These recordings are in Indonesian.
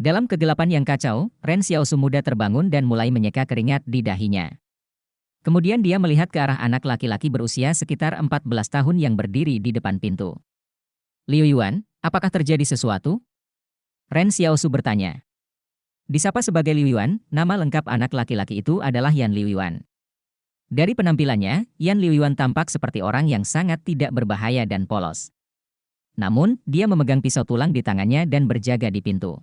Dalam kegelapan yang kacau, Ren Xiaosu muda terbangun dan mulai menyeka keringat di dahinya. Kemudian dia melihat ke arah anak laki-laki berusia sekitar 14 tahun yang berdiri di depan pintu. Liu Yuan, apakah terjadi sesuatu? Ren Xiaosu bertanya. Disapa sebagai Liu Yuan, nama lengkap anak laki-laki itu adalah Yan Liu Yuan. Dari penampilannya, Yan Liu Yuan tampak seperti orang yang sangat tidak berbahaya dan polos. Namun, dia memegang pisau tulang di tangannya dan berjaga di pintu.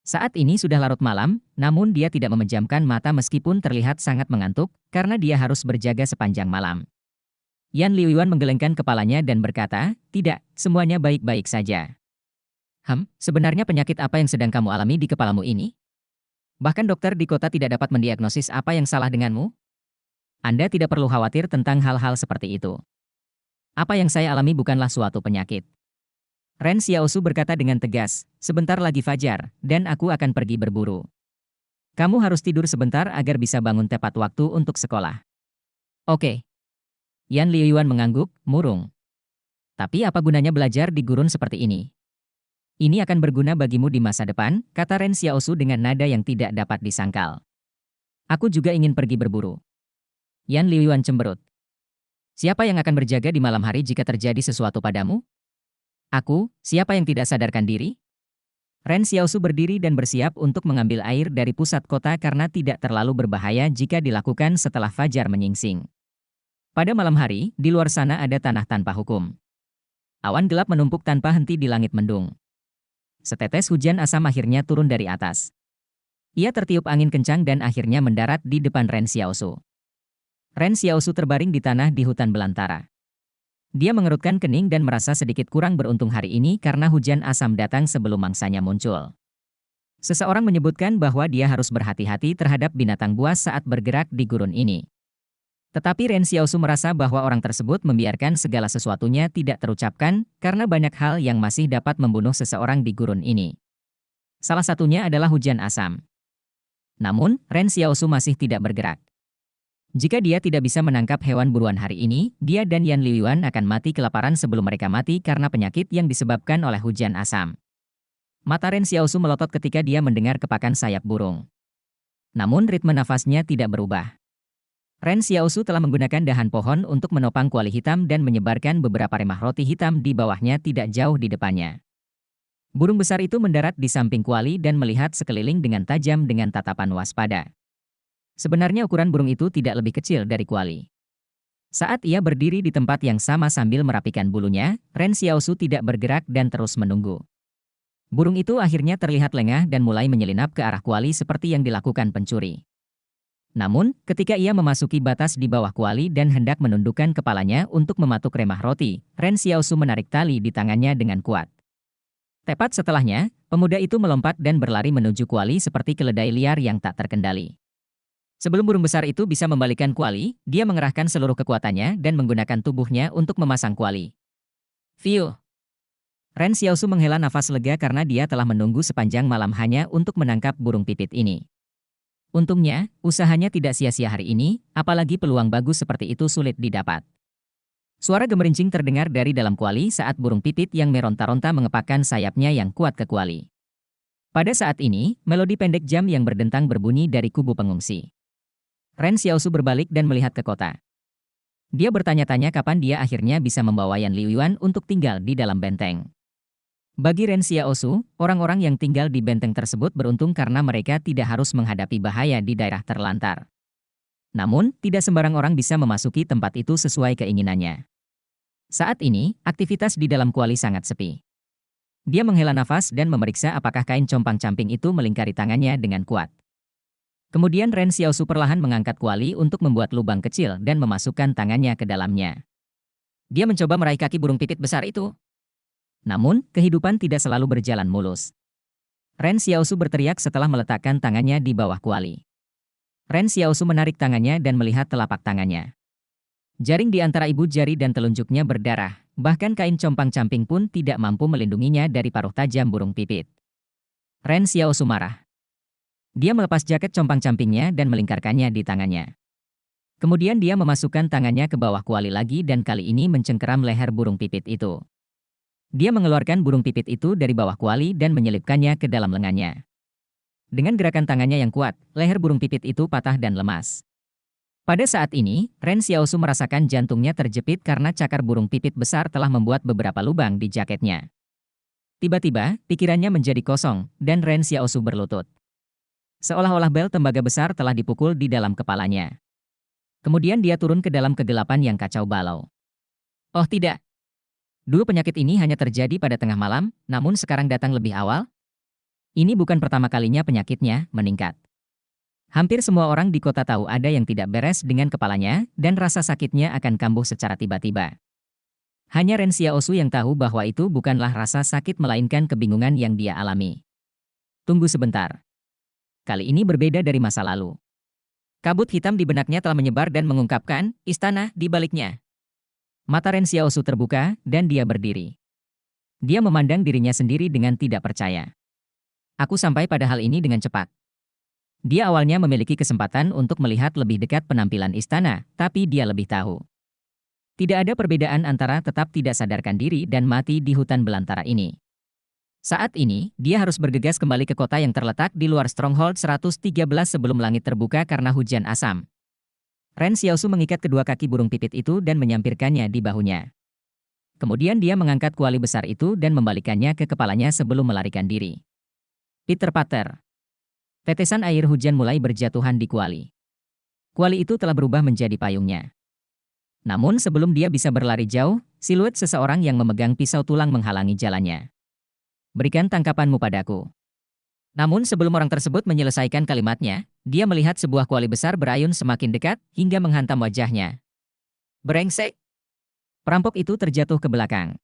Saat ini sudah larut malam, namun dia tidak memejamkan mata meskipun terlihat sangat mengantuk, karena dia harus berjaga sepanjang malam. Yan Liu Yuan menggelengkan kepalanya dan berkata, "Tidak, semuanya baik-baik saja." Sebenarnya penyakit apa yang sedang kamu alami di kepalamu ini? Bahkan dokter di kota tidak dapat mendiagnosis apa yang salah denganmu? Anda tidak perlu khawatir tentang hal-hal seperti itu. Apa yang saya alami bukanlah suatu penyakit. Ren Xiaosu berkata dengan tegas, sebentar lagi fajar, dan aku akan pergi berburu. Kamu harus tidur sebentar agar bisa bangun tepat waktu untuk sekolah. Oke. Yan Liu Yuan mengangguk, murung. Tapi apa gunanya belajar di gurun seperti ini? Ini akan berguna bagimu di masa depan, kata Ren Xiaosu dengan nada yang tidak dapat disangkal. Aku juga ingin pergi berburu. Yan Liu Yuan cemberut. Siapa yang akan berjaga di malam hari jika terjadi sesuatu padamu? Aku, siapa yang tidak sadarkan diri? Ren Xiaosu berdiri dan bersiap untuk mengambil air dari pusat kota karena tidak terlalu berbahaya jika dilakukan setelah fajar menyingsing. Pada malam hari, di luar sana ada tanah tanpa hukum. Awan gelap menumpuk tanpa henti di langit mendung. Setetes hujan asam akhirnya turun dari atas. Ia tertiup angin kencang dan akhirnya mendarat di depan Ren Xiaosu. Ren Xiaosu terbaring di tanah di hutan belantara. Dia mengerutkan kening dan merasa sedikit kurang beruntung hari ini karena hujan asam datang sebelum mangsanya muncul. Seseorang menyebutkan bahwa dia harus berhati-hati terhadap binatang buas saat bergerak di gurun ini. Tetapi Ren Xiaosu merasa bahwa orang tersebut membiarkan segala sesuatunya tidak terucapkan karena banyak hal yang masih dapat membunuh seseorang di gurun ini. Salah satunya adalah hujan asam. Namun, Ren Xiaosu masih tidak bergerak. Jika dia tidak bisa menangkap hewan buruan hari ini, dia dan Yan Liu Yuan akan mati kelaparan sebelum mereka mati karena penyakit yang disebabkan oleh hujan asam. Mata Ren Xiaosu melotot ketika dia mendengar kepakan sayap burung. Namun ritme nafasnya tidak berubah. Ren Xiaosu telah menggunakan dahan pohon untuk menopang kuali hitam dan menyebarkan beberapa remah roti hitam di bawahnya tidak jauh di depannya. Burung besar itu mendarat di samping kuali dan melihat sekeliling dengan tajam dengan tatapan waspada. Sebenarnya ukuran burung itu tidak lebih kecil dari kuali. Saat ia berdiri di tempat yang sama sambil merapikan bulunya, Ren Xiaosu tidak bergerak dan terus menunggu. Burung itu akhirnya terlihat lengah dan mulai menyelinap ke arah kuali seperti yang dilakukan pencuri. Namun, ketika ia memasuki batas di bawah kuali dan hendak menundukkan kepalanya untuk mematuk remah roti, Ren Xiaosu menarik tali di tangannya dengan kuat. Tepat setelahnya, pemuda itu melompat dan berlari menuju kuali seperti keledai liar yang tak terkendali. Sebelum burung besar itu bisa membalikkan kuali, dia mengerahkan seluruh kekuatannya dan menggunakan tubuhnya untuk memasang kuali. Fiu! Ren Xiaosu menghela nafas lega karena dia telah menunggu sepanjang malam hanya untuk menangkap burung pipit ini. Untungnya, usahanya tidak sia-sia hari ini, apalagi peluang bagus seperti itu sulit didapat. Suara gemerincing terdengar dari dalam kuali saat burung pipit yang meronta-ronta mengepakkan sayapnya yang kuat ke kuali. Pada saat ini, melodi pendek jam yang berdentang berbunyi dari kubu pengungsi. Ren Xiaosu berbalik dan melihat ke kota. Dia bertanya-tanya kapan dia akhirnya bisa membawa Yan Liu Yuan untuk tinggal di dalam benteng. Bagi Ren Xiaosu, orang-orang yang tinggal di benteng tersebut beruntung karena mereka tidak harus menghadapi bahaya di daerah terlantar. Namun, tidak sembarang orang bisa memasuki tempat itu sesuai keinginannya. Saat ini, aktivitas di dalam kuali sangat sepi. Dia menghela nafas dan memeriksa apakah kain compang-camping itu melingkari tangannya dengan kuat. Kemudian Ren Xiaosu perlahan mengangkat kuali untuk membuat lubang kecil dan memasukkan tangannya ke dalamnya. Dia mencoba meraih kaki burung pipit besar itu. Namun, kehidupan tidak selalu berjalan mulus. Ren Xiaosu berteriak setelah meletakkan tangannya di bawah kuali. Ren Xiaosu menarik tangannya dan melihat telapak tangannya. Jaring di antara ibu jari dan telunjuknya berdarah, bahkan kain compang-camping pun tidak mampu melindunginya dari paruh tajam burung pipit. Ren Xiaosu marah. Dia melepas jaket compang-campingnya dan melingkarkannya di tangannya. Kemudian dia memasukkan tangannya ke bawah kuali lagi dan kali ini mencengkeram leher burung pipit itu. Dia mengeluarkan burung pipit itu dari bawah kuali dan menyelipkannya ke dalam lengannya. Dengan gerakan tangannya yang kuat, leher burung pipit itu patah dan lemas. Pada saat ini, Ren Xiaosu merasakan jantungnya terjepit karena cakar burung pipit besar telah membuat beberapa lubang di jaketnya. Tiba-tiba, pikirannya menjadi kosong, dan Ren Xiaosu berlutut. Seolah-olah bel tembaga besar telah dipukul di dalam kepalanya. Kemudian dia turun ke dalam kegelapan yang kacau balau. Oh tidak! Dulu penyakit ini hanya terjadi pada tengah malam, namun sekarang datang lebih awal? Ini bukan pertama kalinya penyakitnya meningkat. Hampir semua orang di kota tahu ada yang tidak beres dengan kepalanya, dan rasa sakitnya akan kambuh secara tiba-tiba. Hanya Ren Xiaosu yang tahu bahwa itu bukanlah rasa sakit melainkan kebingungan yang dia alami. Tunggu sebentar. Kali ini berbeda dari masa lalu. Kabut hitam di benaknya telah menyebar dan mengungkapkan istana di baliknya. Mata Ren Xiaosu terbuka, dan dia berdiri. Dia memandang dirinya sendiri dengan tidak percaya. Aku sampai pada hal ini dengan cepat. Dia awalnya memiliki kesempatan untuk melihat lebih dekat penampilan istana, tapi dia lebih tahu. Tidak ada perbedaan antara tetap tidak sadarkan diri dan mati di hutan belantara ini. Saat ini, dia harus bergegas kembali ke kota yang terletak di luar Stronghold 113 sebelum langit terbuka karena hujan asam. Ren Xiaosu mengikat kedua kaki burung pipit itu dan menyampirkannya di bahunya. Kemudian dia mengangkat kuali besar itu dan membalikannya ke kepalanya sebelum melarikan diri. Pitter-patter. Tetesan air hujan mulai berjatuhan di kuali. Kuali itu telah berubah menjadi payungnya. Namun sebelum dia bisa berlari jauh, siluet seseorang yang memegang pisau tulang menghalangi jalannya. Berikan tangkapanmu padaku. Namun sebelum orang tersebut menyelesaikan kalimatnya, dia melihat sebuah kuali besar berayun semakin dekat hingga menghantam wajahnya. Brengsek! Perampok itu terjatuh ke belakang.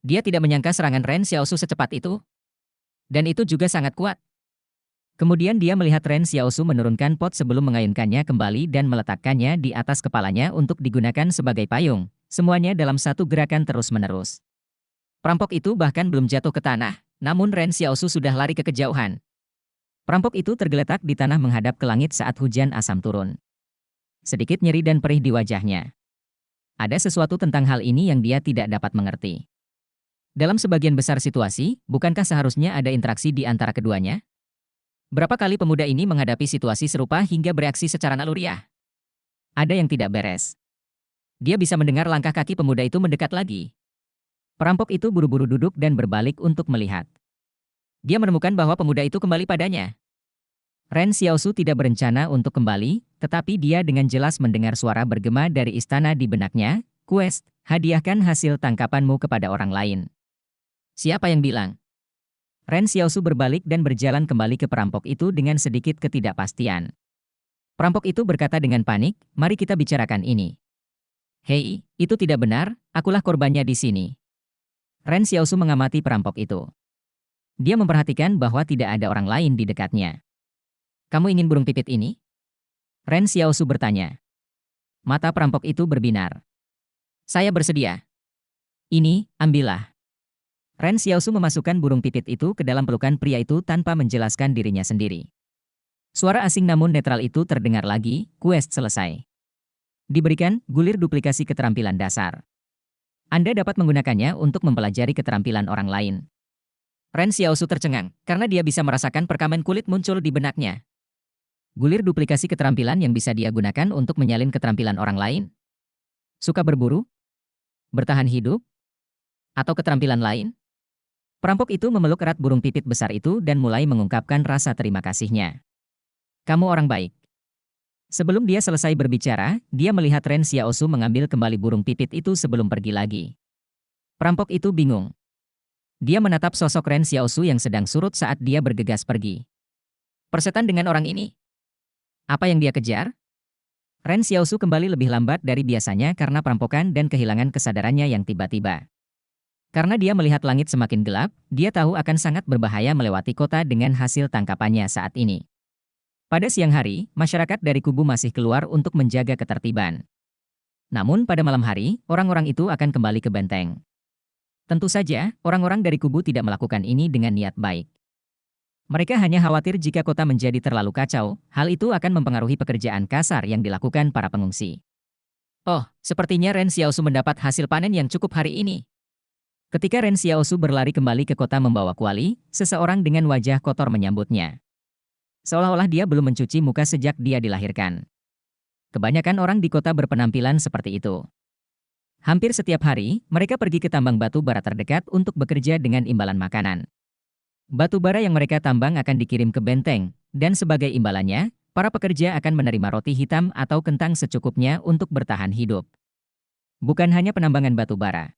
Dia tidak menyangka serangan Ren Xiaosu secepat itu. Dan itu juga sangat kuat. Kemudian dia melihat Ren Xiaosu menurunkan pot sebelum mengayunkannya kembali dan meletakkannya di atas kepalanya untuk digunakan sebagai payung, semuanya dalam satu gerakan terus-menerus. Perampok itu bahkan belum jatuh ke tanah, namun Ren Xiaosu sudah lari ke kejauhan. Perampok itu tergeletak di tanah menghadap ke langit saat hujan asam turun. Sedikit nyeri dan perih di wajahnya. Ada sesuatu tentang hal ini yang dia tidak dapat mengerti. Dalam sebagian besar situasi, bukankah seharusnya ada interaksi di antara keduanya? Berapa kali pemuda ini menghadapi situasi serupa hingga bereaksi secara naluriah? Ada yang tidak beres. Dia bisa mendengar langkah kaki pemuda itu mendekat lagi. Perampok itu buru-buru duduk dan berbalik untuk melihat. Dia menemukan bahwa pemuda itu kembali padanya. Ren Xiaosu tidak berencana untuk kembali, tetapi dia dengan jelas mendengar suara bergema dari istana di benaknya, "Quest, hadiahkan hasil tangkapanmu kepada orang lain." Siapa yang bilang? Ren Xiaosu berbalik dan berjalan kembali ke perampok itu dengan sedikit ketidakpastian. Perampok itu berkata dengan panik, "Mari kita bicarakan ini." "Hei, itu tidak benar, akulah korbannya di sini." Ren Xiaosu mengamati perampok itu. Dia memperhatikan bahwa tidak ada orang lain di dekatnya. "Kamu ingin burung pipit ini?" Ren Xiaosu bertanya. Mata perampok itu berbinar. "Saya bersedia." "Ini, ambillah." Ren Xiaosu memasukkan burung pipit itu ke dalam pelukan pria itu tanpa menjelaskan dirinya sendiri. Suara asing namun netral itu terdengar lagi, "Quest selesai. Diberikan gulir duplikasi keterampilan dasar. Anda dapat menggunakannya untuk mempelajari keterampilan orang lain." Ren Xiaosu tercengang, karena dia bisa merasakan perkamen kulit muncul di benaknya. Gulir duplikasi keterampilan yang bisa dia gunakan untuk menyalin keterampilan orang lain? Suka berburu? Bertahan hidup? Atau keterampilan lain? Perampok itu memeluk erat burung pipit besar itu dan mulai mengungkapkan rasa terima kasihnya. "Kamu orang baik." Sebelum dia selesai berbicara, dia melihat Ren Xiaosu mengambil kembali burung pipit itu sebelum pergi lagi. Perampok itu bingung. Dia menatap sosok Ren Xiaosu yang sedang surut saat dia bergegas pergi. Persetan dengan orang ini? Apa yang dia kejar? Ren Xiaosu kembali lebih lambat dari biasanya karena perampokan dan kehilangan kesadarannya yang tiba-tiba. Karena dia melihat langit semakin gelap, dia tahu akan sangat berbahaya melewati kota dengan hasil tangkapannya saat ini. Pada siang hari, masyarakat dari kubu masih keluar untuk menjaga ketertiban. Namun pada malam hari, orang-orang itu akan kembali ke benteng. Tentu saja, orang-orang dari kubu tidak melakukan ini dengan niat baik. Mereka hanya khawatir jika kota menjadi terlalu kacau, hal itu akan mempengaruhi pekerjaan kasar yang dilakukan para pengungsi. Oh, sepertinya Ren Xiaosu mendapat hasil panen yang cukup hari ini. Ketika Ren Xiaosu berlari kembali ke kota membawa kuali, seseorang dengan wajah kotor menyambutnya. Seolah-olah dia belum mencuci muka sejak dia dilahirkan. Kebanyakan orang di kota berpenampilan seperti itu. Hampir setiap hari, mereka pergi ke tambang batu bara terdekat untuk bekerja dengan imbalan makanan. Batu bara yang mereka tambang akan dikirim ke benteng, dan sebagai imbalannya, para pekerja akan menerima roti hitam atau kentang secukupnya untuk bertahan hidup. Bukan hanya penambangan batu bara.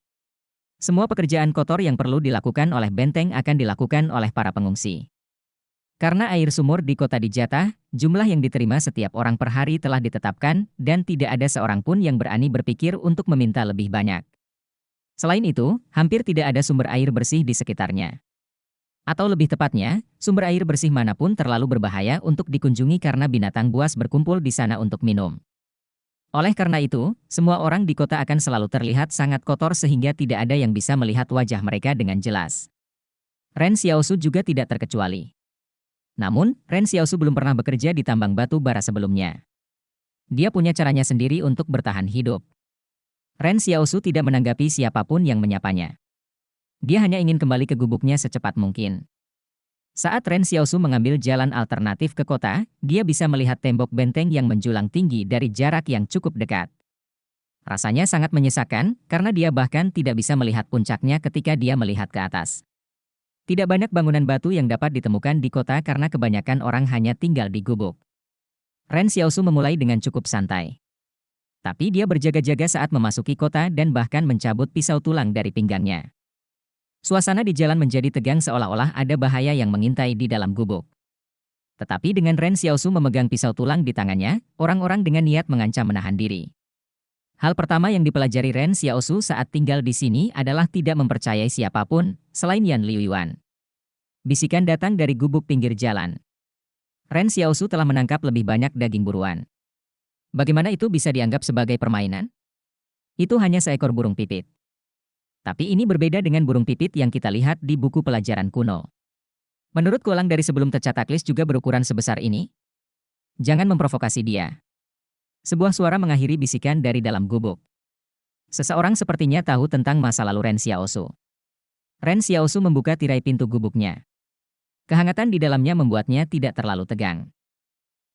Semua pekerjaan kotor yang perlu dilakukan oleh benteng akan dilakukan oleh para pengungsi. Karena air sumur di kota dijatah, jumlah yang diterima setiap orang per hari telah ditetapkan, dan tidak ada seorang pun yang berani berpikir untuk meminta lebih banyak. Selain itu, hampir tidak ada sumber air bersih di sekitarnya. Atau lebih tepatnya, sumber air bersih manapun terlalu berbahaya untuk dikunjungi karena binatang buas berkumpul di sana untuk minum. Oleh karena itu, semua orang di kota akan selalu terlihat sangat kotor sehingga tidak ada yang bisa melihat wajah mereka dengan jelas. Ren Xiaosu juga tidak terkecuali. Namun, Ren Xiaosu belum pernah bekerja di tambang batu bara sebelumnya. Dia punya caranya sendiri untuk bertahan hidup. Ren Xiaosu tidak menanggapi siapapun yang menyapanya. Dia hanya ingin kembali ke gubuknya secepat mungkin. Saat Ren Xiaosu mengambil jalan alternatif ke kota, dia bisa melihat tembok benteng yang menjulang tinggi dari jarak yang cukup dekat. Rasanya sangat menyesakan, karena dia bahkan tidak bisa melihat puncaknya ketika dia melihat ke atas. Tidak banyak bangunan batu yang dapat ditemukan di kota karena kebanyakan orang hanya tinggal di gubuk. Ren Xiaosu memulai dengan cukup santai. Tapi dia berjaga-jaga saat memasuki kota dan bahkan mencabut pisau tulang dari pinggangnya. Suasana di jalan menjadi tegang seolah-olah ada bahaya yang mengintai di dalam gubuk. Tetapi dengan Ren Xiaosu memegang pisau tulang di tangannya, orang-orang dengan niat mengancam menahan diri. Hal pertama yang dipelajari Ren Xiaosu saat tinggal di sini adalah tidak mempercayai siapapun, selain Yan Liuyuan. Bisikan datang dari gubuk pinggir jalan. Ren Xiaosu telah menangkap lebih banyak daging buruan. Bagaimana itu bisa dianggap sebagai permainan? Itu hanya seekor burung pipit. Tapi ini berbeda dengan burung pipit yang kita lihat di buku pelajaran kuno. Menurut kolang dari sebelum Tecataclis juga berukuran sebesar ini? Jangan memprovokasi dia. Sebuah suara mengakhiri bisikan dari dalam gubuk. Seseorang sepertinya tahu tentang masa lalu Ren Xiaosu. Ren Xiaosu membuka tirai pintu gubuknya. Kehangatan di dalamnya membuatnya tidak terlalu tegang.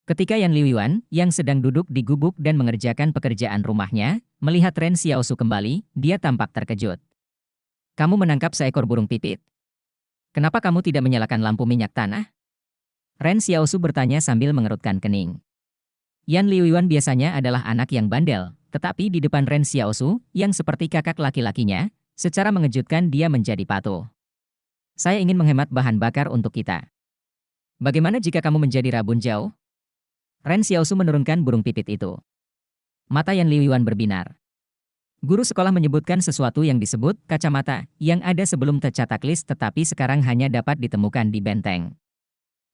Ketika Yan Liuyuan, yang sedang duduk di gubuk dan mengerjakan pekerjaan rumahnya, melihat Ren Xiaosu kembali, dia tampak terkejut. Kamu menangkap seekor burung pipit? Kenapa kamu tidak menyalakan lampu minyak tanah? Ren Xiaosu bertanya sambil mengerutkan kening. Yan Liuyuan biasanya adalah anak yang bandel, tetapi di depan Ren Xiaosu, yang seperti kakak laki-lakinya, secara mengejutkan dia menjadi patuh. Saya ingin menghemat bahan bakar untuk kita. Bagaimana jika kamu menjadi rabun jauh? Ren Xiaosu menurunkan burung pipit itu. Mata Yan Liuyuan berbinar. Guru sekolah menyebutkan sesuatu yang disebut kacamata, yang ada sebelum Tecataclis tetapi sekarang hanya dapat ditemukan di benteng.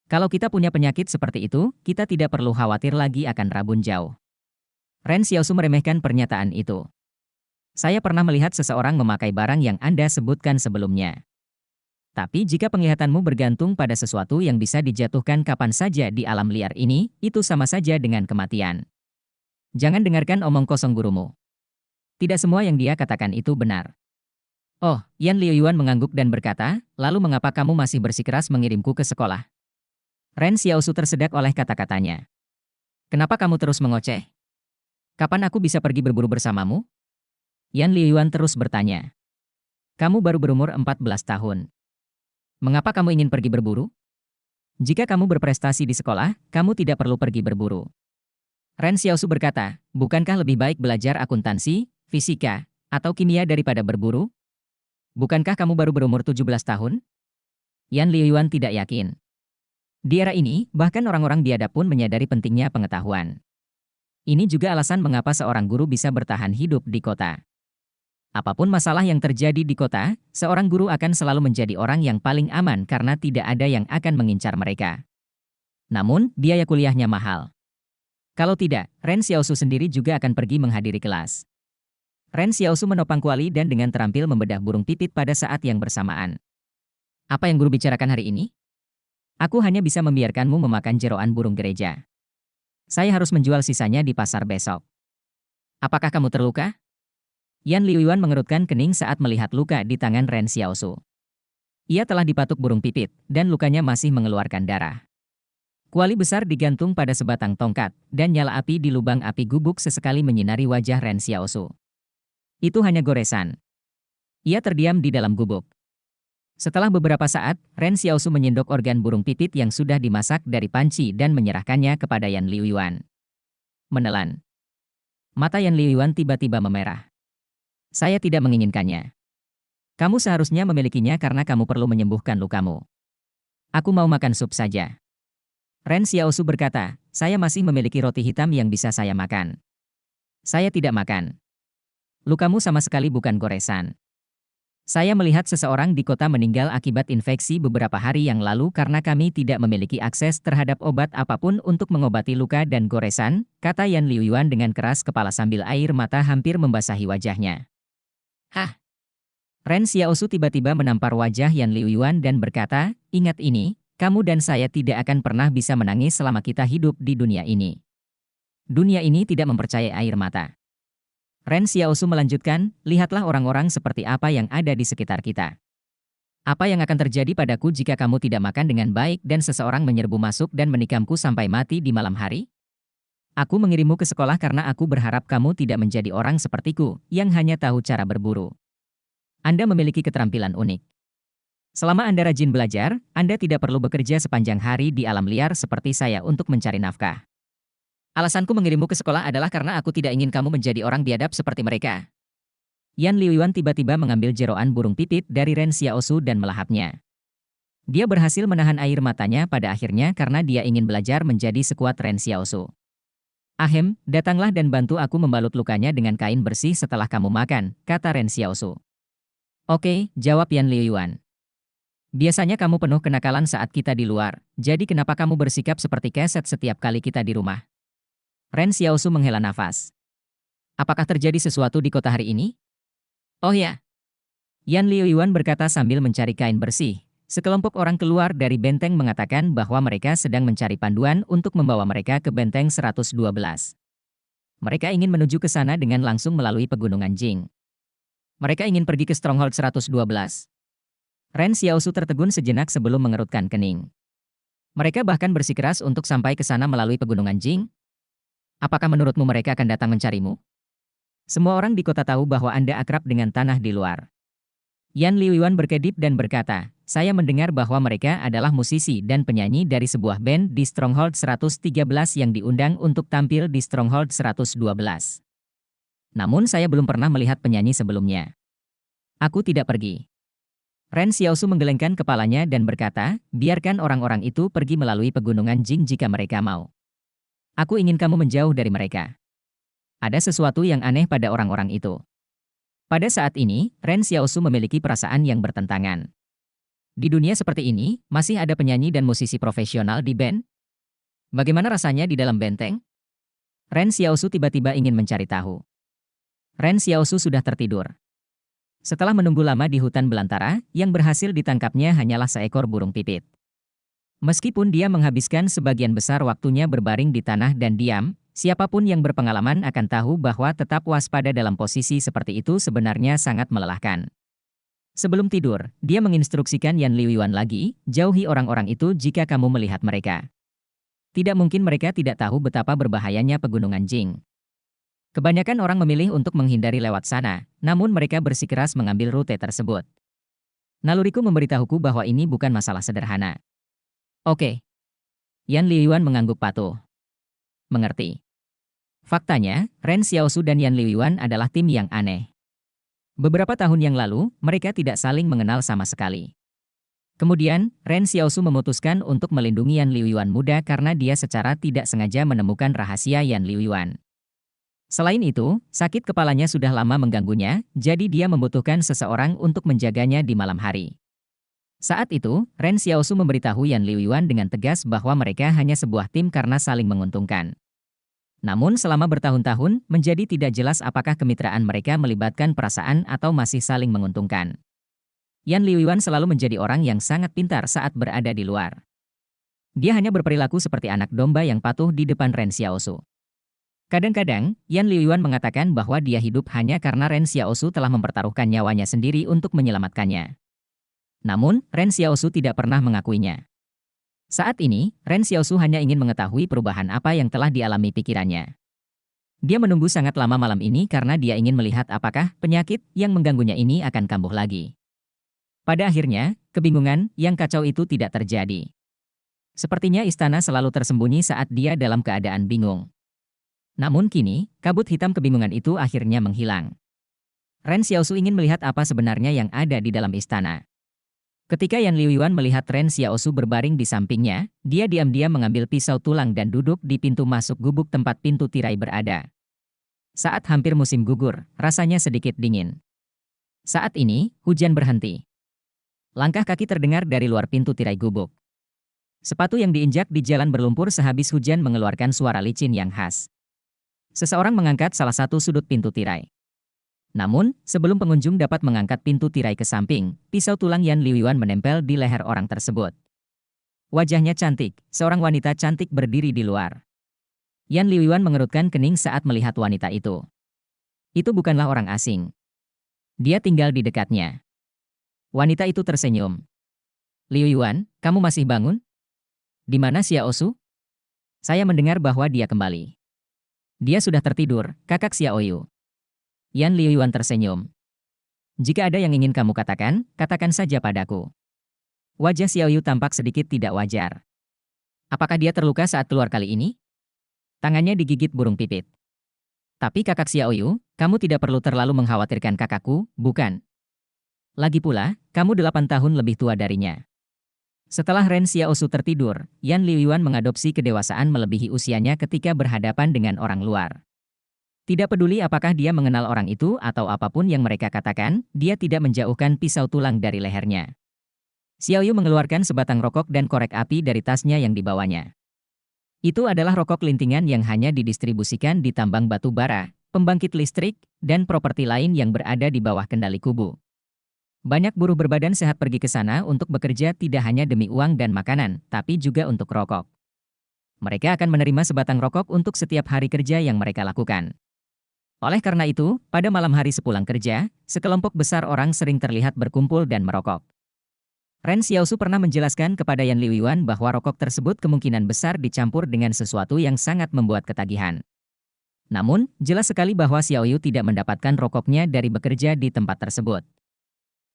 Kalau kita punya penyakit seperti itu, kita tidak perlu khawatir lagi akan rabun jauh. Ren Xiaosu meremehkan pernyataan itu. Saya pernah melihat seseorang memakai barang yang Anda sebutkan sebelumnya. Tapi jika penglihatanmu bergantung pada sesuatu yang bisa dijatuhkan kapan saja di alam liar ini, itu sama saja dengan kematian. Jangan dengarkan omong kosong gurumu. Tidak semua yang dia katakan itu benar. Oh, Yan Liuyuan mengangguk dan berkata, lalu mengapa kamu masih bersikeras mengirimku ke sekolah? Ren Xiaosu tersedak oleh kata-katanya. Kenapa kamu terus mengoceh? Kapan aku bisa pergi berburu bersamamu? Yan Liuyuan terus bertanya. Kamu baru berumur 14 tahun. Mengapa kamu ingin pergi berburu? Jika kamu berprestasi di sekolah, kamu tidak perlu pergi berburu. Ren Xiaosu berkata, bukankah lebih baik belajar akuntansi, fisika, atau kimia daripada berburu? Bukankah kamu baru berumur 17 tahun? Yan Liuyuan tidak yakin. Di era ini, bahkan orang-orang biadab pun menyadari pentingnya pengetahuan. Ini juga alasan mengapa seorang guru bisa bertahan hidup di kota. Apapun masalah yang terjadi di kota, seorang guru akan selalu menjadi orang yang paling aman karena tidak ada yang akan mengincar mereka. Namun, biaya kuliahnya mahal. Kalau tidak, Ren Xiaosu sendiri juga akan pergi menghadiri kelas. Ren Xiaosu menopang kuali dan dengan terampil membedah burung pipit pada saat yang bersamaan. Apa yang guru bicarakan hari ini? Aku hanya bisa membiarkanmu memakan jeroan burung gereja. Saya harus menjual sisanya di pasar besok. Apakah kamu terluka? Yan Liuan mengerutkan kening saat melihat luka di tangan Ren Xiaosu. Ia telah dipatuk burung pipit, dan lukanya masih mengeluarkan darah. Kuali besar digantung pada sebatang tongkat, dan nyala api di lubang api gubuk sesekali menyinari wajah Ren Xiaosu. Itu hanya goresan. Ia terdiam di dalam gubuk. Setelah beberapa saat, Ren Xiaosu menyendok organ burung pipit yang sudah dimasak dari panci dan menyerahkannya kepada Yan Liuan. Menelan. Mata Yan Liuan tiba-tiba memerah. Saya tidak menginginkannya. Kamu seharusnya memilikinya karena kamu perlu menyembuhkan lukamu. Aku mau makan sup saja. Ren Xiaosu berkata, saya masih memiliki roti hitam yang bisa saya makan. Saya tidak makan. Lukamu sama sekali bukan goresan. Saya melihat seseorang di kota meninggal akibat infeksi beberapa hari yang lalu karena kami tidak memiliki akses terhadap obat apapun untuk mengobati luka dan goresan, kata Yan Liuan dengan keras kepala sambil air mata hampir membasahi wajahnya. Hah? Ren Xiaosu tiba-tiba menampar wajah Yan Liuan dan berkata, ingat ini, kamu dan saya tidak akan pernah bisa menangis selama kita hidup di dunia ini. Dunia ini tidak mempercayai air mata. Ren Xiaosu melanjutkan, lihatlah orang-orang seperti apa yang ada di sekitar kita. Apa yang akan terjadi padaku jika kamu tidak makan dengan baik dan seseorang menyerbu masuk dan menikamku sampai mati di malam hari? Aku mengirimmu ke sekolah karena aku berharap kamu tidak menjadi orang sepertiku, yang hanya tahu cara berburu. Anda memiliki keterampilan unik. Selama Anda rajin belajar, Anda tidak perlu bekerja sepanjang hari di alam liar seperti saya untuk mencari nafkah. Alasanku mengirimmu ke sekolah adalah karena aku tidak ingin kamu menjadi orang biadab seperti mereka. Yan Liuan tiba-tiba mengambil jeroan burung pipit dari Ren Xiaosu dan melahapnya. Dia berhasil menahan air matanya pada akhirnya karena dia ingin belajar menjadi sekuat Ren Xiaosu. Ahem, datanglah dan bantu aku membalut lukanya dengan kain bersih setelah kamu makan, kata Ren Xiaosu. Oke, jawab Yan Liuan. Biasanya kamu penuh kenakalan saat kita di luar, jadi kenapa kamu bersikap seperti keset setiap kali kita di rumah? Ren Xiaosu menghela nafas. Apakah terjadi sesuatu di kota hari ini? Oh ya. Yan Liuan berkata sambil mencari kain bersih. Sekelompok orang keluar dari benteng mengatakan bahwa mereka sedang mencari panduan untuk membawa mereka ke benteng 112. Mereka ingin menuju ke sana dengan langsung melalui pegunungan Jing. Mereka ingin pergi ke Stronghold 112. Ren Xiaosu tertegun sejenak sebelum mengerutkan kening. Mereka bahkan bersikeras untuk sampai ke sana melalui pegunungan Jing. Apakah menurutmu mereka akan datang mencarimu? Semua orang di kota tahu bahwa Anda akrab dengan tanah di luar. Yan Liuan berkedip dan berkata, saya mendengar bahwa mereka adalah musisi dan penyanyi dari sebuah band di Stronghold 113 yang diundang untuk tampil di Stronghold 112. Namun saya belum pernah melihat penyanyi sebelumnya. Aku tidak pergi. Ren Xiaosu menggelengkan kepalanya dan berkata, biarkan orang-orang itu pergi melalui pegunungan Jing jika mereka mau. Aku ingin kamu menjauh dari mereka. Ada sesuatu yang aneh pada orang-orang itu. Pada saat ini, Ren Xiaosu memiliki perasaan yang bertentangan. Di dunia seperti ini, masih ada penyanyi dan musisi profesional di band? Bagaimana rasanya di dalam benteng? Ren Xiaosu tiba-tiba ingin mencari tahu. Ren Xiaosu sudah tertidur. Setelah menunggu lama di hutan belantara, yang berhasil ditangkapnya hanyalah seekor burung pipit. Meskipun dia menghabiskan sebagian besar waktunya berbaring di tanah dan diam, siapapun yang berpengalaman akan tahu bahwa tetap waspada dalam posisi seperti itu sebenarnya sangat melelahkan. Sebelum tidur, dia menginstruksikan Yan Liuan lagi, jauhi orang-orang itu jika kamu melihat mereka. Tidak mungkin mereka tidak tahu betapa berbahayanya pegunungan Jing. Kebanyakan orang memilih untuk menghindari lewat sana, namun mereka bersikeras mengambil rute tersebut. Naluriku memberitahuku bahwa ini bukan masalah sederhana. Oke. Yan Liuan mengangguk patuh. Mengerti. Faktanya, Ren Xiaosu dan Yan Liuan adalah tim yang aneh. Beberapa tahun yang lalu, mereka tidak saling mengenal sama sekali. Kemudian, Ren Xiaosu memutuskan untuk melindungi Yan Liuan muda karena dia secara tidak sengaja menemukan rahasia Yan Liuan. Selain itu, sakit kepalanya sudah lama mengganggunya, jadi dia membutuhkan seseorang untuk menjaganya di malam hari. Saat itu, Ren Xiaosu memberitahu Yan Liuan dengan tegas bahwa mereka hanya sebuah tim karena saling menguntungkan. Namun selama bertahun-tahun, menjadi tidak jelas apakah kemitraan mereka melibatkan perasaan atau masih saling menguntungkan. Yan Liuan selalu menjadi orang yang sangat pintar saat berada di luar. Dia hanya berperilaku seperti anak domba yang patuh di depan Ren Xiaosu. Kadang-kadang, Yan Liuyuan mengatakan bahwa dia hidup hanya karena Ren Xiaosu telah mempertaruhkan nyawanya sendiri untuk menyelamatkannya. Namun, Ren Xiaosu tidak pernah mengakuinya. Saat ini, Ren Xiaosu hanya ingin mengetahui perubahan apa yang telah dialami pikirannya. Dia menunggu sangat lama malam ini karena dia ingin melihat apakah penyakit yang mengganggunya ini akan kambuh lagi. Pada akhirnya, kebingungan yang kacau itu tidak terjadi. Sepertinya istana selalu tersembunyi saat dia dalam keadaan bingung. Namun kini, kabut hitam kebingungan itu akhirnya menghilang. Ren Xiaosu ingin melihat apa sebenarnya yang ada di dalam istana. Ketika Yan Liuyuan melihat Ren Xiaosu berbaring di sampingnya, dia diam-diam mengambil pisau tulang dan duduk di pintu masuk gubuk tempat pintu tirai berada. Saat hampir musim gugur, rasanya sedikit dingin. Saat ini, hujan berhenti. Langkah kaki terdengar dari luar pintu tirai gubuk. Sepatu yang diinjak di jalan berlumpur sehabis hujan mengeluarkan suara licin yang khas. Seseorang mengangkat salah satu sudut pintu tirai. Namun, sebelum pengunjung dapat mengangkat pintu tirai ke samping, pisau tulang Yan Liuyuan menempel di leher orang tersebut. Wajahnya cantik, seorang wanita cantik berdiri di luar. Yan Liuyuan mengerutkan kening saat melihat wanita itu. Itu bukanlah orang asing. Dia tinggal di dekatnya. Wanita itu tersenyum. Liuyuan, kamu masih bangun? Di mana Xiaosu? Saya mendengar bahwa dia kembali. Dia sudah tertidur, kakak Xiaoyu. Yan Liuyuan tersenyum. Jika ada yang ingin kamu katakan, katakan saja padaku. Wajah Xiaoyu tampak sedikit tidak wajar. Apakah dia terluka saat keluar kali ini? Tangannya digigit burung pipit. Tapi kakak Xiaoyu, kamu tidak perlu terlalu mengkhawatirkan kakakku, bukan? Lagi pula, kamu 8 tahun lebih tua darinya. Setelah Ren Xiaosu tertidur, Yan Liuyuan mengadopsi kedewasaan melebihi usianya ketika berhadapan dengan orang luar. Tidak peduli apakah dia mengenal orang itu atau apapun yang mereka katakan, dia tidak menjauhkan pisau tulang dari lehernya. Xiaoyu mengeluarkan sebatang rokok dan korek api dari tasnya yang dibawanya. Itu adalah rokok lintingan yang hanya didistribusikan di tambang batu bara, pembangkit listrik, dan properti lain yang berada di bawah kendali kubu. Banyak buruh berbadan sehat pergi ke sana untuk bekerja tidak hanya demi uang dan makanan, tapi juga untuk rokok. Mereka akan menerima sebatang rokok untuk setiap hari kerja yang mereka lakukan. Oleh karena itu, pada malam hari sepulang kerja, sekelompok besar orang sering terlihat berkumpul dan merokok. Ren Xiaosu pernah menjelaskan kepada Yan Liuyuan bahwa rokok tersebut kemungkinan besar dicampur dengan sesuatu yang sangat membuat ketagihan. Namun, jelas sekali bahwa Xiaoyu tidak mendapatkan rokoknya dari bekerja di tempat tersebut.